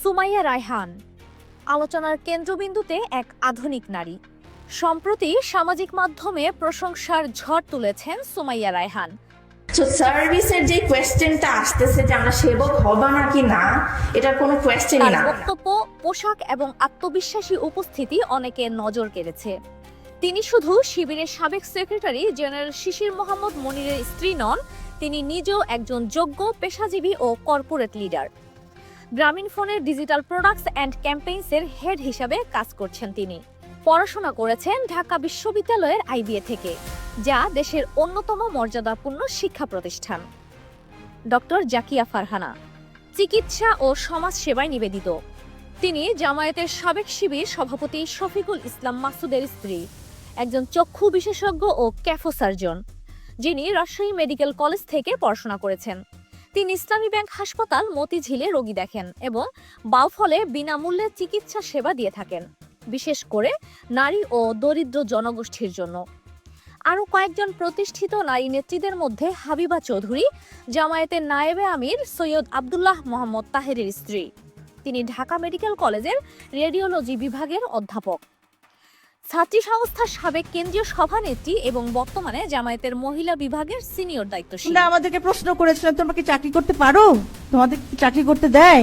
সুমাইয়া রায়হান আলোচনার কেন্দ্রবিন্দুতে এক আধুনিক নারী। সম্প্রতি সামাজিক মাধ্যমে প্রশংসার ঝড় তুলেছেন সুমাইয়া রায়হান। তো সার্ভিসের যে কোয়েশ্চেনটা আসতেছে যে আমরা সেবক হবা নাকি না, এটার কোনো কোয়েশ্চেনই তার না। বক্তব্য, পোশাক এবং আত্মবিশ্বাসী উপস্থিতি অনেকের নজর কেড়েছে। তিনি শুধু শিবিরের সাবেক সেক্রেটারি জেনারেল শিশির মোহাম্মদ মনিরের স্ত্রী নন, তিনি নিজেও একজন যোগ্য পেশাজীবী ও কর্পোরেট লিডার। গ্রামীণফোনের ডিজিটাল প্রোডাক্টস অ্যান্ড ক্যাম্পেইনসের হেড হিসাবে কাজ করছেন তিনি। পড়াশোনা করেছেন ঢাকা বিশ্ববিদ্যালয়ের আইবিএ থেকে, যা দেশের অন্যতম মর্যাদাপূর্ণ শিক্ষা প্রতিষ্ঠান। ডক্টর জাকিয়া ফারহানা চিকিৎসা ও সমাজ সেবায় নিবেদিত। তিনি জামায়াতের সাবেক শিবির সভাপতি শফিকুল ইসলাম মাসুদের স্ত্রী, একজন চক্ষু বিশেষজ্ঞ ও ক্যাফো সার্জন, যিনি রাজশাহী মেডিকেল কলেজ থেকে পড়াশোনা করেছেন। তিনি ইসলামী ব্যাংক হাসপাতাল মতিঝিলে রোগী দেখেন এবং বাউফলে বিনামূল্যে চিকিৎসা সেবা দিয়ে থাকেন, বিশেষ করে নারী ও দরিদ্র জনগোষ্ঠীর জন্য। আরও কয়েকজন প্রতিষ্ঠিত নারী নেত্রীদের মধ্যে হাবিবা চৌধুরী, জামায়াতের নায়েবে আমির সৈয়দ আব্দুল্লাহ মোহাম্মদ তাহেরের স্ত্রী। তিনি ঢাকা মেডিকেল কলেজের রেডিওলজি বিভাগের অধ্যাপক। ছাত্রী সংস্থার সাবেক কেন্দ্রীয় সভানেত্রী এবং বর্তমানে জামায়াতের মহিলা বিভাগের সিনিয়র দায়িত্বশীল। তোমরা আমাদেরকে প্রশ্ন করেছিলেন তোমরা কি চাকরি করতে পারো, তোমাদের কি চাকরি করতে দেয়?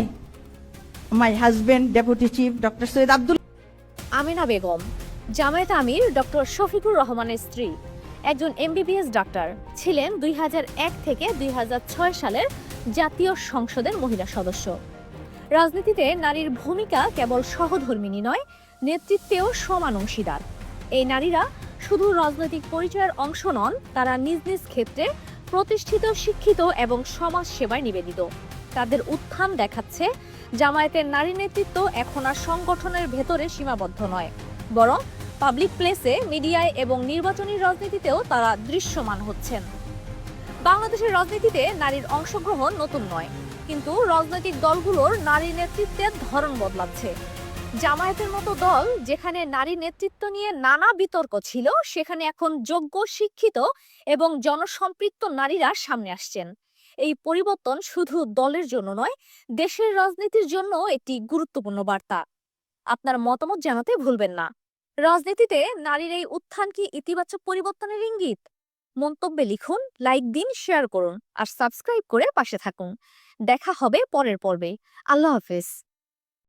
My husband deputy chief doctor Syed Abdul Amina Begum Jamaat আমির ডক্টর শফিকুর রহমানের স্ত্রী, একজন এমবিবিএস ডাক্তার, ছিলেন 2001 থেকে 2006 সালের জাতীয় সংসদের মহিলা সদস্য। রাজনীতিতে নারীর ভূমিকা কেবল সহধর্মিণী নয়, নেতৃত্বেও সমান অংশীদার। এই নারীরা শুধু রাজনৈতিক পরিচয়ের অংশ নন, তারা নিজ নিজ ক্ষেত্রে প্রতিষ্ঠিত, শিক্ষিত এবং সমাজ সেবায় নিবেদিত। তাদের উত্থান দেখাচ্ছে জামায়াতের নারী নেতৃত্ব এখন আর সংগঠনের ভেতরে সীমাবদ্ধ নয়, বরং পাবলিক প্লেসে, মিডিয়ায় এবং নির্বাচনী রাজনীতিতেও তারা দৃশ্যমান হচ্ছেন। বাংলাদেশের রাজনীতিতে নারীর অংশগ্রহণ নতুন নয়, কিন্তু রাজনৈতিক দলগুলোর নারী নেতৃত্বের ধরন বদলাচ্ছে। জামায়াতের মতো দল যেখানে নারী নেতৃত্ব নিয়ে নানা বিতর্ক ছিল, সেখানে এখন যোগ্য, শিক্ষিত এবং জনসম্পৃক্ত নারীরা সামনে আসছেন। এই পরিবর্তন শুধু দলের জন্য নয়, দেশের রাজনীতির জন্য একটি গুরুত্বপূর্ণ বার্তা। আপনার মতামত জানাতে ভুলবেন না। রাজনীতিতে নারীর এই উত্থান কি ইতিবাচক পরিবর্তনের ইঙ্গিত? মন্তব্যে লিখুন, লাইক দিন, শেয়ার করুন আর সাবস্ক্রাইব করে পাশে থাকুন। দেখা হবে পরের পর্বে। আল্লাহ হাফেজ।